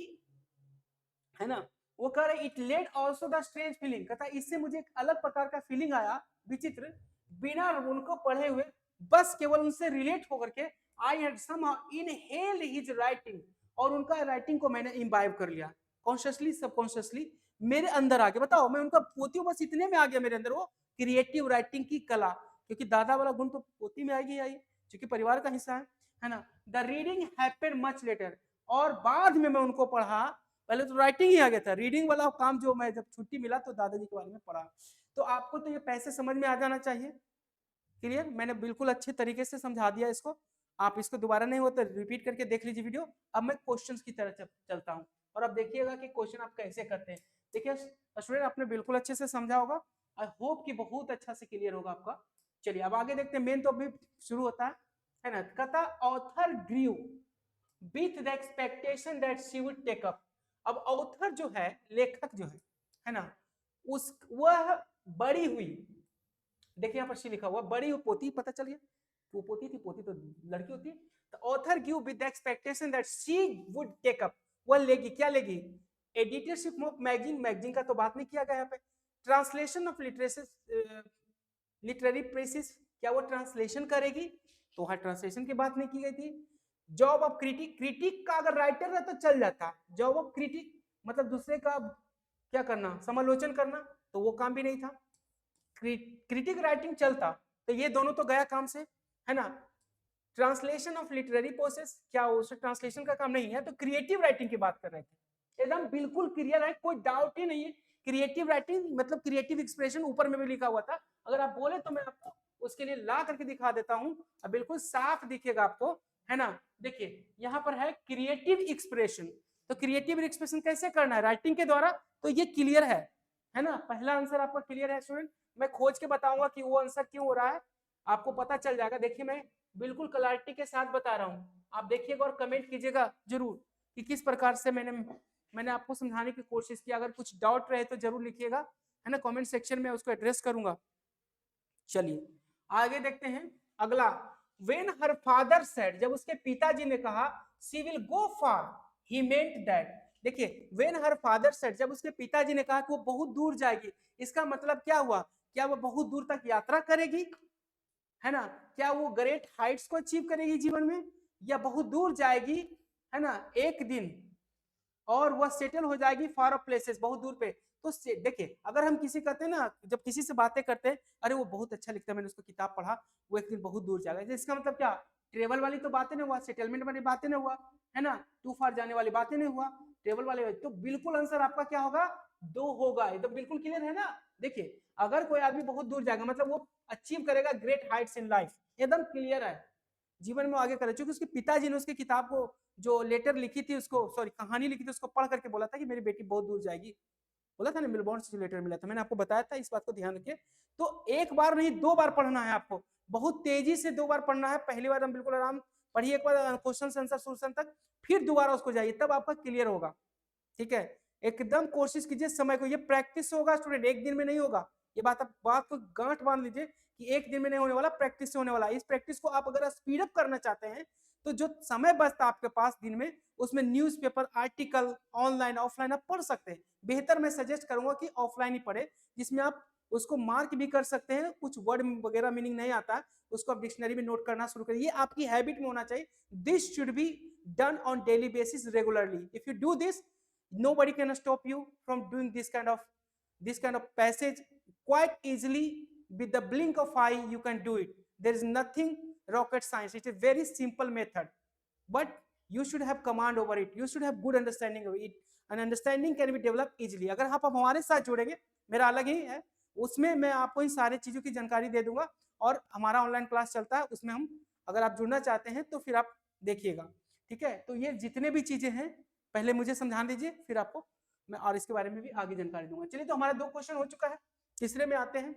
है ना, वो कह रहे it led also the strange feeling, कहता इससे मुझे एक अलग प्रकार का फीलिंग आया, विचित्र, बिना उनको पढ़े हुए, बस केवल उनसे रिलेट होकर के I had somehow inhaled his writing, और उनका राइटिंग को मैंने इम्बाइब कर लिया, कॉन्शियसली सबकॉन्शियसली मेरे अंदर आ गया। बताओ, मैं उनका पोती हूं, बस इतने में आ गया मेरे अंदर वो क्रिएटिव राइटिंग की कला, क्योंकि दादा वाला गुण तो पोती में आएगी आई, क्योंकि परिवार का हिस्सा है ना। The reading happened much later, और बाद में मैं उनको पढ़ा, पहले तो राइटिंग ही आ गया था, रीडिंग वाला काम जो मैं जब छुट्टी मिला तो दादाजी के बारे में पढ़ा। तो आपको तो ये पैसे समझ में आ जाना चाहिए, क्लियर, मैंने बिल्कुल अच्छे तरीके से समझा दिया इसको, आप इसको दोबारा नहीं हो तो रिपीट करके देख लीजिए वीडियो। अब मैं क्वेश्चंस की तरह चलता हूँ, और अब देखिएगा कि क्वेश्चन आप कैसे करते हैं। देखिए स्टूडेंट, आपने बिल्कुल अच्छे से समझा होगा, आई होप कि बहुत अच्छा से क्लियर होगा आपका। चलिए अब आगे देखते हैं, मेन तो अभी शुरू होता है ना। कथा author grieve with the expectation that she would take up. अब ऑथर जो है, लेखक जो है ना, उस वह बड़ी हुई, देखिए यहाँ पर शी लिखा हुआ, बड़ी हुई पोती, पता चल गया वो पोती थी, पोती तो लड़की होती है। तो author give with the expectation that she would take up, वह लेगी, क्या लेगी, एडिटरशिप ऑफ मैगजीन, मैगजीन का तो बात नहीं किया गया यहाँ पे, translation of literature, literary presses, क्या वो ट्रांसलेशन करेगी, तो वहां ट्रांसलेशन की बात नहीं की गई थी। जॉब ऑफ क्रिटिक, क्रिटिक का अगर राइटर है तो चल जाता, जॉब ऑफ क्रिटिक मतलब दूसरे का क्या करना, समालोचन करना, तो वो काम भी नहीं था, क्रिटिक राइटिंग चलता, तो ये दोनों तो गया काम से, है ना। ट्रांसलेशन ऑफ लिटरेरी प्रोसेस, क्या उस ट्रांसलेशन का काम नहीं है, तो क्रिएटिव राइटिंग की बात कर रहे थे, एकदम बिल्कुल क्लियर है, कोई डाउट ही नहीं है। क्रिएटिव राइटिंग मतलब क्रिएटिव एक्सप्रेशन, ऊपर में भी लिखा हुआ था, अगर आप बोले तो मैं आपको उसके लिए ला करके दिखा देता हूं, अब बिल्कुल साफ दिखेगा आपको, है ना। देखिए यहाँ पर है क्रिएटिव एक्सप्रेशन, तो क्रिएटिव एक्सप्रेशन कैसे करना है, राइटिंग के द्वारा, तो ये क्लियर है ना, पहला आंसर आपका क्लियर है स्टूडेंट। मैं खोज के बताऊंगा कि वो आंसर क्यों हो रहा है, आपको पता चल जाएगा। देखिए मैं बिल्कुल क्लैरिटी के साथ बता रहा हूँ, आप देखिएगा और कमेंट कीजिएगा जरूर कि किस प्रकार से मैंने आपको समझाने की कोशिश की। अगर कुछ डाउट रहे तो जरूर लिखिएगा, है ना, कमेंट सेक्शन में उसको एड्रेस करूंगा। चलिए आगे देखते हैं अगला, व्हेन हर फादर सेड, जब उसके पिताजी ने कहा, she will go far, he meant that. देखिए व्हेन हर फादर सेड, जब उसके पिताजी ने कहा कि वो बहुत दूर जाएगी, इसका मतलब क्या हुआ, क्या वो बहुत दूर तक यात्रा करेगी, है ना, क्या वो ग्रेट हाइट्स को अचीव करेगी जीवन में, या बहुत दूर जाएगी, है ना, एक दिन, और वह सेटल हो जाएगी फॉर अ प्लेसेस, बहुत दूर पे। तो देखिए अगर हम किसी कहते हैं ना, जब किसी से बातें करते हैं, अरे वो बहुत अच्छा लिखता है, मैंने उसको किताब पढ़ा, वो एक दिन बहुत दूर जाएगा, इसका मतलब क्या, ट्रेवल वाली तो बातें नहीं हुआ, सेटलमेंट वाली बातें नहीं हुआ, है ना, टू फार जाने वाली बातें नहीं हुआ, ट्रेवल वाले, तो बिल्कुल आंसर आपका क्या होगा, दो होगा, ये तो बिल्कुल क्लियर है ना। देखिए अगर कोई आदमी बहुत दूर जाएगा मतलब वो अचीव करेगा ग्रेट हाइट्स इन लाइफ, एकदम क्लियर है। जीवन में आगे करे, क्योंकि उसके पिताजी ने उसकी किताब को जो लेटर लिखी थी उसको, सॉरी कहानी लिखी थी, उसको पढ़ करके बोला था कि मेरी बेटी बहुत दूर जाएगी, बोला था ना, मेलबोर्न से लेटर मिला था, मैंने आपको बताया था, इस बात को ध्यान रखिए। तो एक बार नहीं 2 बार पढ़ना है आपको, बहुत तेजी से 2 बार पढ़ना है। पहली बार हम बिल्कुल आराम पढ़िए, एक बार क्वेश्चन आंसर सोल्यूशन तक, फिर दोबारा उसको जाइए, तब आपका क्लियर होगा, ठीक है। एकदम कोशिश कीजिए समय को, ये प्रैक्टिस होगा स्टूडेंट, एक दिन में नहीं होगा, ये बात को गांठ बांध लीजिए कि एक दिन में नहीं होने वाला, प्रैक्टिस से होने वाला। इस प्रैक्टिस को आप अगर स्पीड अप करना चाहते हैं तो जो समय बचता है आपके पास दिन में, उसमें न्यूज़पेपर, आर्टिकल, ऑनलाइन ऑफलाइन आप पढ़ सकते हैं। बेहतर मैं सजेस्ट करूंगा कि ऑफलाइन ही पढ़े, जिसमें आप उसको मार्क भी कर सकते हैं, कुछ वर्ड वगैरह मीनिंग नहीं आता उसको आप डिक्शनरी में नोट करना शुरू करिए, ये आपकी हैबिट में होना चाहिए। This should be done on daily basis regularly. If you do this, nobody can stop you from doing this kind of passage quite easily. With the blink of eye you can do it. There is nothing rocket science, it's a very simple method, but you should have command over it, you should have good understanding of it, and understanding can be developed easily. अगर आप हमारे साथ जुड़ेंगे, मेरा अलग ही है, उसमें मैं आपको इन सारी चीजों की जानकारी दे दूंगा, और हमारा ऑनलाइन क्लास चलता है उसमें हम, अगर आप जुड़ना चाहते हैं तो फिर आप देखिएगा, ठीक है। तो ये जितने भी चीजें हैं पहले मुझे समझा दीजिए, फिर आपको मैं और इसके बारे में भी आगे जानकारी दूंगा। चलिए, तो हमारा 2 क्वेश्चन हो चुका है, तीसरे में आते हैं।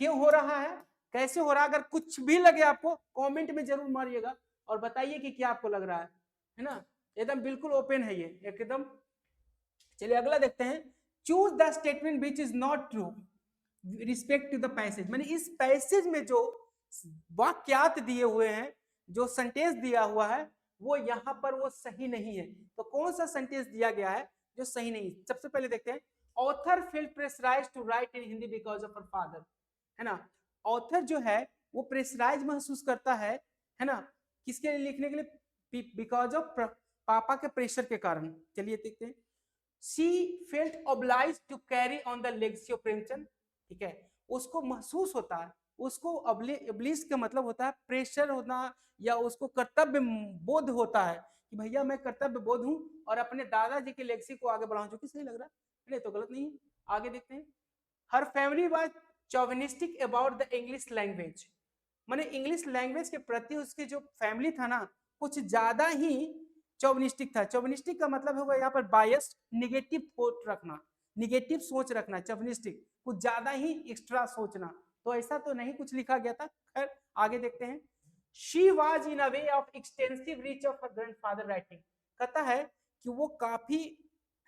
क्यों हो रहा है, कैसे हो रहा है, अगर कुछ भी लगे आपको कमेंट में जरूर मारिएगा और बताइए कि क्या आपको लग रहा है ना, एकदम बिल्कुल ओपन है ये एकदम। चलिए अगला देखते हैं, choose the statement which is not true respect to the passage. मैंने इस पैसेज में जो वाक्यात दिए हुए हैं, जो सेंटेंस दिया हुआ है, वो यहाँ पर वो सही नहीं है। तो कौन सा सेंटेंस दिया गया है जो सही नहीं? सबसे पहले देखते हैं, author felt pressurised to write in Hindi because of her father, है ना। ऑथर जो है वो प्रेशराइज महसूस करता है ना, किसके लिए लिखने के लिए? बिकॉज ऑफ पापा के प्रेशर के कारण। चलिए देखते हैं, she felt obliged to carry on the legacy of Premchand, ठीक है, उसको महसूस होता है, उसको ऑब्लिज का मतलब होता है प्रेशर होना, या उसको कर्तव्य बोध होता है कि भैया मैं कर्तव्य बोध हूं और अपने दादाजी के लेगेसी को आगे बढ़ाऊं, जो कि सही लग रहा है, नहीं तो गलत नहीं है। आगे देखते हैं, her family was chauvinistic about the English language, माने इंग्लिश लैंग्वेज के प्रति उसकी जो फैमिली था ना, कुछ ज्यादा ही चौवनिस्टिक था। चौवनिस्टिक का मतलब होगा यहाँ पर बायस्ड, निगेटिव थॉट रखना, निगेटिव सोच रखना, चौवनिस्टिक कुछ ज्यादा ही एक्स्ट्रा सोचना। तो ऐसा तो नहीं कुछ लिखा गया था। खैर आगे देखते हैं, she was in a way of extensive reach of her grandfather writing, कहता है कि वो काफी,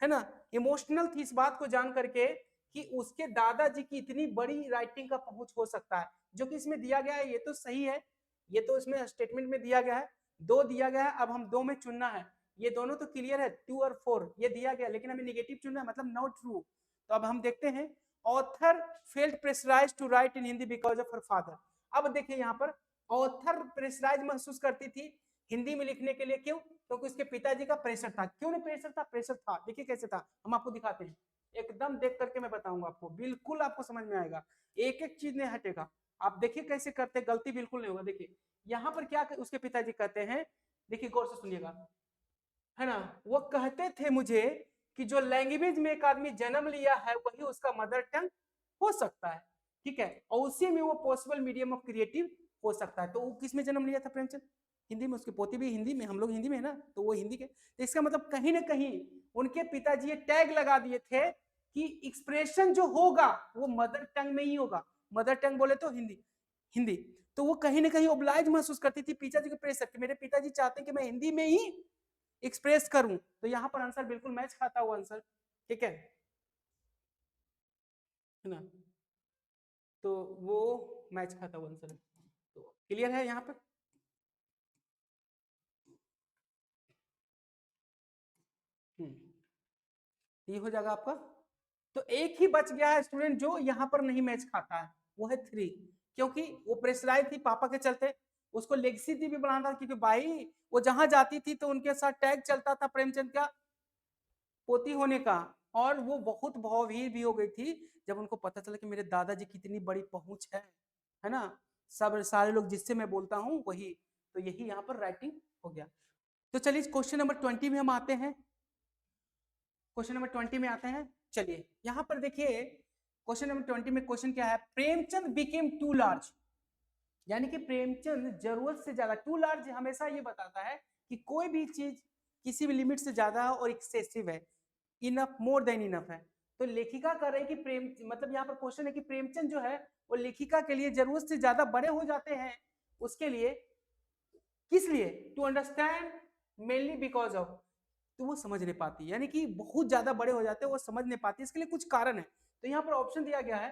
है ना, इमोशनल थी इस बात को जान करके कि उसके दादाजी की इतनी बड़ी राइटिंग का पहुंच हो सकता है, जो कि इसमें दिया गया है। ये तो सही है, ये तो इसमें स्टेटमेंट में दिया गया है, 2 दिया गया है, अब हम 2 में चुनना है। ये दोनों तो क्लियर है, 2 और 4 ये दिया गया, लेकिन हमें नेगेटिव चुनना है, मतलब नॉट ट्रू। तो अब हम देखते हैं, author felt pressurised to write in Hindi because of her father. अब देखिए यहाँ पर ऑथर प्रेशराइज महसूस करती थी हिंदी में लिखने के लिए, क्यों? क्योंकि उसके पिताजी का प्रेशर था। क्यों नहीं प्रेशर था? प्रेशर था, देखिए कैसे था, हम आपको दिखाते हैं, एकदम देख करके मैं बताऊंगा आपको, बिल्कुल आपको समझ में आएगा, एक एक चीज नहीं हटेगा। आप देखिए कैसे करते, गलती बिल्कुल नहीं होगा। देखिए यहाँ पर क्या उसके पिताजी कहते हैं, देखिए गौर से सुनिएगा, है ना, वो कहते थे मुझे कि जो लैंग्वेज में एक आदमी जन्म लिया है वही उसका मदर टंग हो सकता है, ठीक है, और उसी में वो पॉसिबल मीडियम ऑफ क्रिएटिव हो सकता है। तो वो किस में जन्म लिया था प्रेमचंद? हिंदी में, उसकी पोती भी हिंदी में, हम लोग हिंदी में है ना, तो वो हिंदी के, तो इसका मतलब कहीं ना कहीं उनके पिताजी ये टैग लगा दिए थे कि एक्सप्रेशन जो होगा वो मदर टंग में ही होगा। मदर टंग बोले तो हिंदी, हिंदी। तो वो कहीं ना कहीं ओब्लाइज महसूस करती थी पिताजी के प्रेशर कि मेरे पिताजी चाहते हैं कि मैं हिंदी में ही एक्सप्रेस करूं। तो यहाँ पर आंसर बिल्कुल मैच खाता हुआ आंसर, ठीक है ना, तो वो मैच खाता हुआ आंसर है। तो क्लियर है यहाँ पर? ये हो जाएगा आपका। तो एक ही बच गया है स्टूडेंट जो यहाँ पर नहीं मैच खाता है, वो है 3, क्योंकि वो प्रेशराइज थी पापा के चलते, उसको लेगेसी भी बढ़ाना था, क्योंकि भाई वो जहां जाती थी तो उनके साथ टैग चलता था प्रेमचंद का पोती होने का, और वो बहुत भावहीन भी हो गई थी जब उनको पता चला कि मेरे दादाजी की इतनी बड़ी पहुंच है ना, सब सारे लोग जिससे मैं बोलता हूँ वही। तो यही यहाँ पर राइटिंग हो गया। तो चलिए क्वेश्चन नंबर 20 में हम आते हैं, क्वेश्चन नंबर 20 में आते हैं। चलिए यहाँ पर देखिए क्वेश्चन नंबर 20 में क्वेश्चन क्या है, प्रेमचंद बिकेम टू लार्ज, यानी कि प्रेमचंद जरूरत से ज्यादा, टू लार्ज हमेशा ये बताता है कि कोई भी चीज किसी भी लिमिट से ज्यादा है और एक्सेसिव है, इनफ, मोर देन इनफ है। तो लेखिका कर रहे हैं कि प्रेम, मतलब यहाँ पर क्वेश्चन है कि प्रेमचंद जो है वो लेखिका के लिए जरूरत से ज्यादा बड़े हो जाते हैं, उसके लिए, किस लिए, to understand, mainly because of, तो वो समझ नहीं पाती, यानी कि बहुत ज्यादा बड़े हो जाते हैं, वो समझ नहीं पाती, इसके लिए कुछ कारण है। तो यहाँ पर ऑप्शन दिया गया है,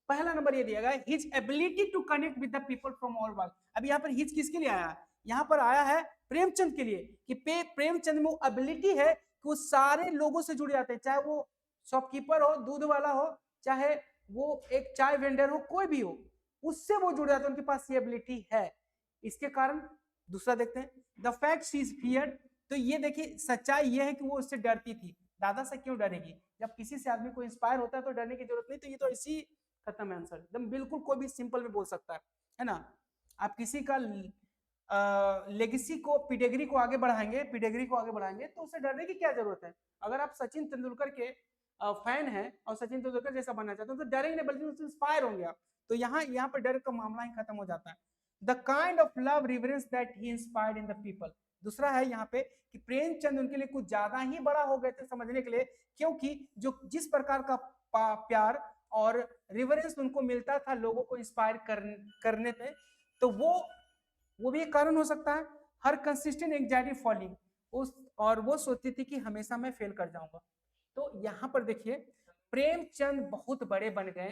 पहला नंबर ये दिया गया है, his ability to connect with the people from all world. अब यहाँ पर हिज किसके लिए आया है, यहाँ पर आया है प्रेमचंद के लिए, कि प्रेमचंद में वो एबिलिटी है कि वो सारे लोगों से जुड़ जाते हैं, चाहे वो शॉपकीपर हो, दूध वाला हो, चाहे वो एक चाय वेंडर हो, कोई भी हो, उससे वो जुड़ जाते हैं, उनके पास ये एबिलिटी है। इसके कारण दूसरा देखते हैं, the fact she is feared, तो ये देखिए सच्चाई ये है कि वो उससे डरती थी। दादा से क्यों डरेगी, जब किसी से आदमी को इंस्पायर होता है तो डरने की जरूरत नहीं, तो ये तो इसी, खत्म है आंसर, एकदम बिल्कुल कोई भी सिंपल में बोल सकता है ना। आप किसी का लेगेसी को, पिडेग्री को आगे बढ़ाएंगे, पिडेग्री को आगे बढ़ाएंगे, तो उससे डरने की क्या जरूरत है। अगर आप सचिन तेंदुलकर के फैन है और सचिन तेंदुलकर जैसा बनना चाहते हो तो डरेंगे नहीं, बल्कि उससे इंस्पायर होंगे आप। तो यहाँ पर डर का मामला ही खत्म हो जाता है। The kind of love reverence that he inspired in the people, दूसरा है यहाँ पे कि प्रेमचंद उनके लिए कुछ ज्यादा ही बड़ा हो गए थे समझने के लिए, क्योंकि जो जिस प्रकार का प्यार और रिवरेंस उनको मिलता था लोगों को इंस्पायर करने पे, तो वो भी एक कारण हो सकता है। हर कंसिस्टेंट एंजाइटी फॉलिंग, उस, और वो सोचती थी कि हमेशा मैं फेल कर जाऊंगा। तो यहाँ पर देखिए प्रेमचंद बहुत बड़े बन गए,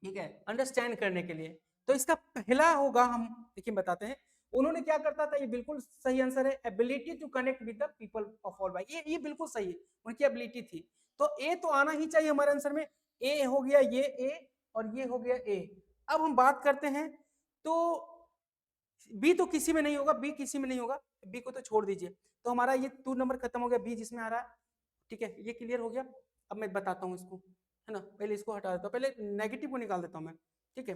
ठीक है, अंडरस्टैंड करने के लिए। तो इसका पहला होगा, हम देखिए बताते हैं, उन्होंने क्या करता था, ये बिल्कुल सही आंसर है, ability to connect with the people of all by, ये बिल्कुल सही है, उनकी एबिलिटी थी। तो ए तो आना ही चाहिए हमारे आंसर में, ए हो गया, ये ए और ये हो गया ए। अब हम बात करते हैं, तो बी तो किसी में नहीं होगा, बी किसी में नहीं होगा, बी को तो छोड़ दीजिए। तो हमारा ये 2 नंबर खत्म हो गया, बी जिसमें आ रहा है, ठीक है, ये क्लियर हो गया। अब मैं बताता हूँ इसको, है ना, पहले इसको हटा देता हूँ, पहले नेगेटिव को निकाल देता हूँ मैं, ठीक है,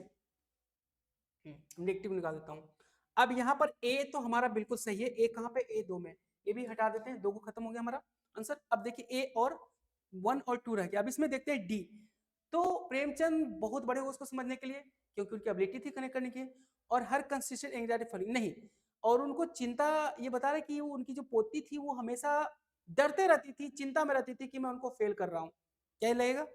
नेगेटिव निकाल देता हूँ। अब यहाँ पर ए तो हमारा बिल्कुल सही है, ए कहाँ पे, ए 2 में, ए भी हटा देते हैं, 2 को खत्म हो गया हमारा आंसर। अब देखिए ए और 1 और 2 रह गया। अब इसमें देखते हैं डी, तो प्रेमचंद बहुत बड़े हो उसको समझने के लिए, क्योंकि उनकी एबिलिटी थी कनेक्ट करने की, और हर कंसिस्टेंट एंजाइटी फीलिंग नहीं, और उनको चिंता, ये बता रहे कि उनकी जो पोती थी वो हमेशा डरते रहती थी, चिंता में रहती थी कि मैं उनको फेल कर रहा हूँ, क्या लगेगा।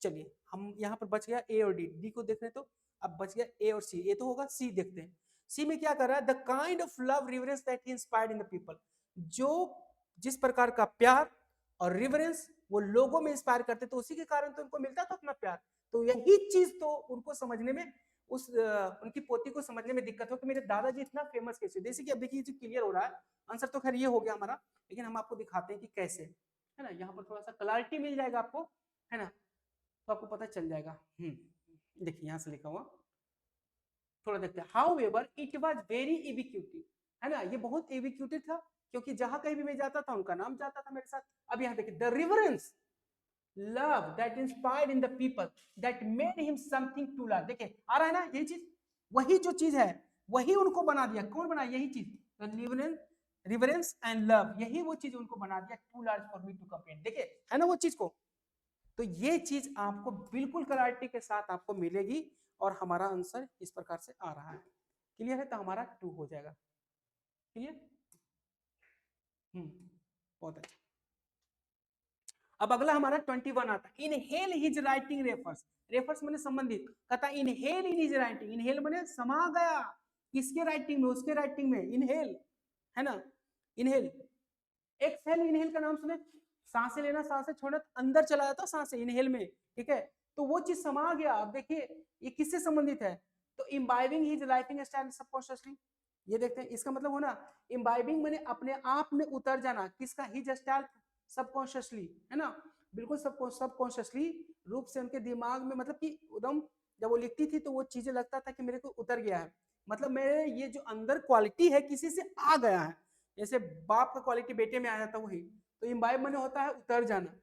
चलिए हम यहाँ पर बच गया ए और डी, डी को देख रहे तो अब बच गया ए और सी, ए तो होगा, सी देखते हैं। सी में क्या कर रहा है, the kind of love reverence that he inspired in the people, जो जिस प्रकार का प्यार और रिवरेंस वो लोगों में इंस्पायर करते, तो उसी के कारण तो उनको मिलता था अपना प्यार। तो यही चीज तो उनको समझने में, उस उनकी पोती को समझने में दिक्कत हो कि मेरे दादाजी इतना फेमस कैसे, जैसे कि अब देखिए क्लियर हो रहा है आंसर, तो खैर ये हो गया हमारा, लेकिन हम आपको दिखाते हैं कि कैसे, है ना, यहाँ पर थोड़ा सा क्लैरिटी मिल जाएगा आपको, है ना, तो आपको पता चल जाएगा। देखिए यहाँ से लिखा हुआ, थोड़ा देखते हैं। हाउएवर इट वाज वेरी एविक्यूटिव, है ना, ये बहुत एविक्यूटिव था, क्योंकि जहां कहीं भी मैं जाता था उनका नाम जाता था मेरे साथ। अब यहाँ देखिए, the reverence love that inspired in the people that made him something to love, देखिए आ रहा है ना, यही चीज, वही जो चीज है वही उनको बना दिया, कौन बना, यही चीज, रिवरेंस एंड लव, यही वो चीज उनको बना दिया, too large for me to complain, देखिए है ना वो चीज को। तो ये चीज आपको बिल्कुल क्लैरिटी के साथ आपको मिलेगी, और हमारा आंसर इस प्रकार से आ रहा है, क्लियर है, तो हमारा 2 हो जाएगा, क्लियर। बहुत अच्छा। अब अगला हमारा 21 आता है, inhale his writing refers, refers मैंने संबंधित, कहता inhale in his writing, inhale मैंने समा गया किसके राइटिंग में, उसके राइटिंग में, इनहेल, है ना, इनहेल, एक्सहेल, इनहेल का नाम सुने, सांसें लेना सांसें छोड़ना, अंदर चला जाता सांसें इनहेल में, ठीक है, तो वो चीज समा गया। अब देखिए ये किससे संबंधित है, तो इम्बाइबिंग हिज लाइफिंग स्टाइल सबकॉन्शियसली, ये देखते हैं, इसका मतलब होना, इम्बाइबिंग मैंने अपने आप में उतर जाना, किसका, हिज स्टाइल सबकॉन्शियसली, है ना, बिल्कुल सबकॉन्शियसली रूप से उनके दिमाग में, मतलब कि एकदम जब वो लिखती थी तो वो चीजें लगता था कि मेरे को उतर गया है, मतलब मेरे ये जो अंदर क्वालिटी है किसी से आ गया है, जैसे बाप का क्वालिटी बेटे में आ जाता वही, तो इम्बाइब मैंने होता है उतर जाना।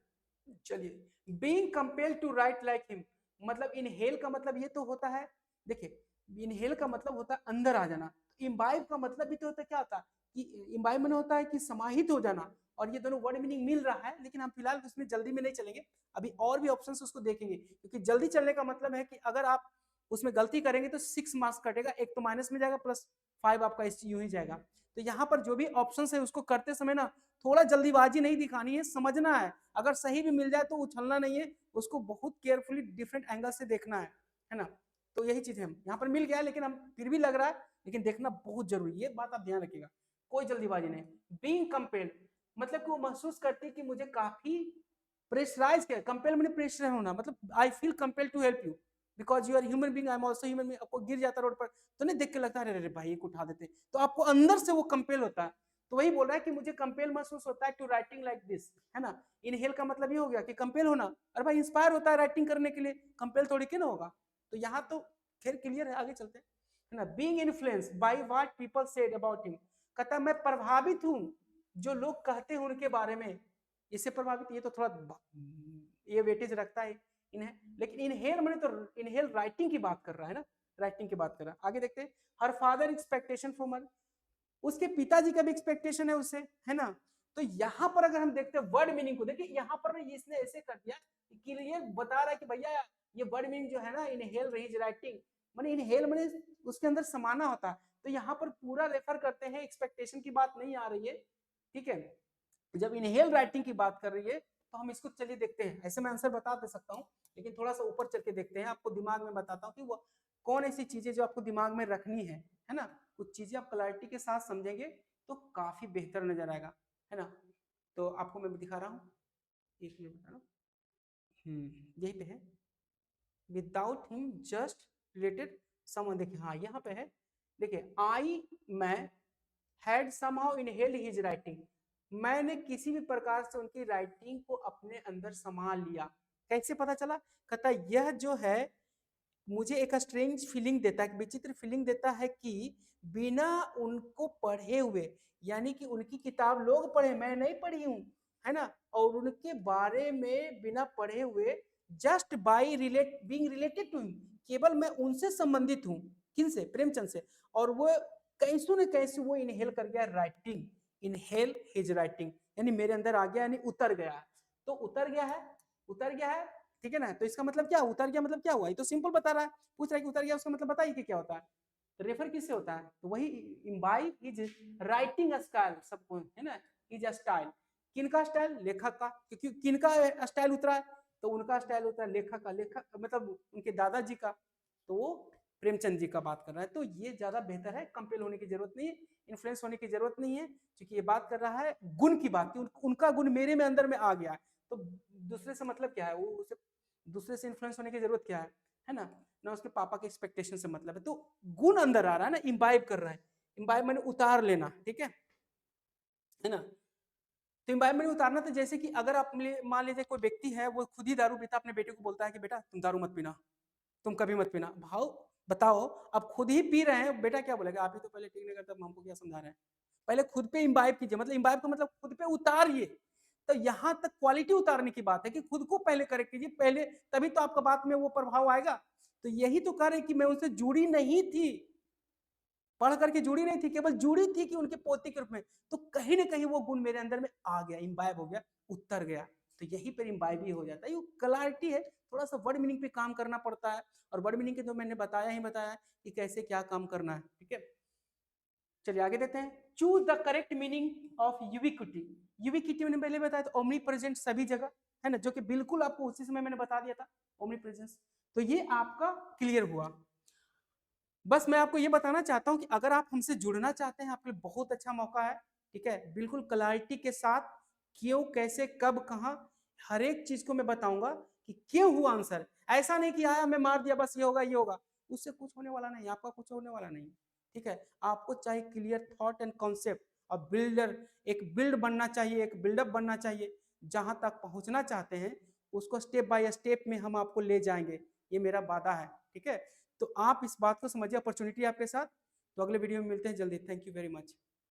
चलिए, being compelled to write like him, मतलब इनहेल का मतलब ये तो होता है, देखिए इनहेल का मतलब होता है अंदर आ जाना, इम्बाइब का मतलब भी तो होता है, क्या होता है कि इम्बाइब मैंने होता है कि समाहित हो जाना, और ये दोनों वर्ड मीनिंग मिल रहा है, लेकिन हम फिलहाल उसमें जल्दी में नहीं चलेंगे, अभी और भी ऑप्शंस उसको देखेंगे, क्योंकि जल्दी चलने का मतलब है कि अगर आप उसमें गलती करेंगे तो 6 मार्क्स कटेगा, एक तो माइनस में जाएगा प्लस 5 आपका इस यूं ही जाएगा। तो यहाँ पर जो भी ऑप्शन है उसको करते समय ना थोड़ा जल्दीबाजी नहीं दिखानी है, समझना है, अगर सही भी मिल जाए तो उछलना नहीं है, उसको बहुत केयरफुली डिफरेंट एंगल से देखना है ना। तो यही चीज है, यहाँ पर मिल गया है लेकिन हम फिर भी लग रहा है, लेकिन देखना बहुत जरूरी है, ये बात आप ध्यान रखिएगा, कोई जल्दीबाजी नहीं। बीइंग कंपेल्ड मतलब कि वो महसूस करती है कि मुझे काफी प्रेशराइज किया, कंपेल मैंने प्रेशर होना, मतलब I feel compelled to help you because you are human being, I am also human being. आपको गिर जाता रोड पर तो नहीं देख के लगता है अरे भाई एक उठा देते, तो आपको अंदर से वो कंपेल होता है। तो वही बोल रहा है कि मुझे कंपेल महसूस होता है टू राइटिंग लाइक दिस, है ना। इनहेल का मतलब ये हो गया कि कंपेल होना, अरे भाई इंस्पायर होता है राइटिंग करने के लिए, कंपेल थोड़ी के ना होगा। तो यहाँ तो फिर क्लियर है, आगे चलते हैं, है ना। Being influenced by what people said about him, कहता मैं प्रभावित हूँ जो लोग कहते हैं उनके बारे में, इससे प्रभावित, ये तो थोड़ा ये वेटेज रखता है इन्हें, लेकिन इनहेल मैंने तो इनहेल राइटिंग की बात कर रहा है ना, राइटिंग की बात कर रहा है। आगे देखते हैं, her father expectation from her, उसके पिताजी का भी एक्सपेक्टेशन है उससे, है ना। तो यहाँ पर अगर हम देखते हैं वर्ड मीनिंग को, देखिए यहाँ पर इसने ऐसे कर दिया कि ये बता रहा है कि भैया ये वर्ड मीनिंग जो है ना, इनहेल रही राइटिंग, माने इनहेल माने उसके अंदर समाना होता है। तो यहाँ पर पूरा रेफर करते हैं, एक्सपेक्टेशन की बात नहीं आ रही है, ठीक है। जब इनहेल राइटिंग की बात कर रही है तो हम इसको चलिए देखते हैं, ऐसे मैं आंसर बता दे सकता हूँ लेकिन थोड़ा सा ऊपर चल के देखते हैं, आपको दिमाग में बताता हूँ कि वो कौन ऐसी चीजें जो आपको दिमाग में रखनी है ना। कुछ चीजें आप क्लैरिटी के साथ समझेंगे तो काफी बेहतर नजर आएगा, है ना। तो आपको मैं दिखा रहा हूँ, एक मिनट बता रहा हूँ, यही पे है, without him just related someone, देखिए हाँ यहाँ पे है, देखिए आई मैं had somehow inhaled his writing, मैंने किसी भी प्रकार से उनकी राइटिंग को अपने अंदर संभाल लिया। कैसे पता चला, कहता यह जो है मुझे एक स्ट्रेंज फीलिंग देता है, विचित्र फीलिंग देता है कि बिना उनको पढ़े हुए, यानी कि उनकी किताब लोग पढ़े मैं नहीं पढ़ी हूँ, है ना, और उनके बारे में बिना पढ़े हुए just by being related to him, केवल मैं उनसे संबंधित हूँ, किनसे, प्रेमचंद से, और वो कैसो न कैसे वो इनहेल कर गया राइटिंग, इनहेल हिज राइटिंग, यानी मेरे अंदर आ गया, यानी उतर गया। तो उतर गया है, उतर गया है, ठीक है ना। तो इसका मतलब क्या, उतर गया मतलब क्या हुआ, ये तो सिंपल बता रहा है, पूछ रहा है कि उतर गया, उसका मतलब बताइए कि क्या होता है। तो रेफर किससे होता है, तो वही इम्बाइब हिज राइटिंग स्टाइल, सबको है ना, हिज स्टाइल, किनका स्टाइल, लेखक का, क्योंकि किनका स्टाइल उतरा है, तो उनका स्टाइल होता है लेखक का, लेखक मतलब उनके दादाजी का, तो वो प्रेमचंद जी का बात कर रहा है। तो ये ज्यादा बेहतर है, कंपेल होने की जरूरत नहीं है, इन्फ्लुएंस होने की जरूरत नहीं है, क्योंकि ये बात कर रहा है गुण की बात, उनका गुण मेरे में अंदर में आ गया है। तो दूसरे से मतलब क्या है, वो उसे दूसरे से इन्फ्लुएंस होने की जरूरत क्या है ना, ना उसके पापा के एक्सपेक्टेशन से मतलब है। तो गुण अंदर आ रहा है ना, इम्बाइब कर रहा है, इम्बाइब मैंने उतार लेना, ठीक है ना। तो इम्बाइब मैंने उतारना, तो जैसे कि अगर आप मान लीजिए कोई व्यक्ति है वो खुद ही दारू पीता, अपने बेटे को बोलता है कि बेटा तुम दारू मत पीना, तुम कभी मत पीना, भाव बताओ, अब खुद ही पी रहे हैं, बेटा क्या बोलेगा, आप ही तो पहले ठीक नहीं करते, हमको क्या समझा रहे हैं। पहले खुद पे इम्बाइब कीजिए, मतलब इम्बाइब का मतलब खुद पे उतारिए। तो यहाँ तक क्वालिटी उतारने की बात है कि खुद को पहले करेक्ट कीजिए पहले, तभी तो आपका बात में वो प्रभाव आएगा। तो यही तो कह रहे कि मैं उनसे जुड़ी नहीं थी, पढ़ करके जुड़ी नहीं थी, केवल जुड़ी थी कि उनके पोते के रूप में, तो कहीं ना कहीं वो गुण मेरे अंदर में आ गया, इम्बाइब हो गया, उतर गया। तो यही पर इम्बाइब ही हो जाता है, ये क्लैरिटी है, थोड़ा सा वर्ड मीनिंग पे काम करना पड़ता है, और वर्ड मीनिंग के तो मैंने बताया कि कैसे क्या काम करना है, ठीक है। चलिए आगे देते हैं, choose the correct meaning of ubiquity, ubiquity मैंने पहले बताया था, ओमनी प्रेजेंट, सभी जगह, है ना, जो कि बिल्कुल आपको उसी समय मैंने बता दिया था, ओमनी प्रेजेंस। तो ये आपका क्लियर हुआ। बस मैं आपको ये बताना चाहता हूं कि अगर आप हमसे जुड़ना चाहते हैं, आपके लिए बहुत अच्छा मौका है, ठीक है, बिल्कुल क्लैरिटी के साथ, क्यों कैसे कब कहां, हर एक चीज को मैं बताऊंगा कि क्यों हुआ आंसर, ऐसा नहीं कि आया मैं मार दिया बस ये होगा ये होगा, उससे कुछ होने वाला नहीं, आपका कुछ होने वाला नहीं, ठीक है। आपको चाहिए क्लियर थॉट एंड कॉन्सेप्ट, और बिल्डर, एक बिल्ड बनना चाहिए, एक बिल्डअप बनना चाहिए, जहां तक पहुंचना चाहते हैं उसको स्टेप बाय स्टेप में हम आपको ले जाएंगे, ये मेरा वादा है, ठीक है। तो आप इस बात को समझिए, अपॉर्चुनिटी आपके साथ। तो अगले वीडियो में मिलते हैं जल्दी, थैंक यू वेरी मच।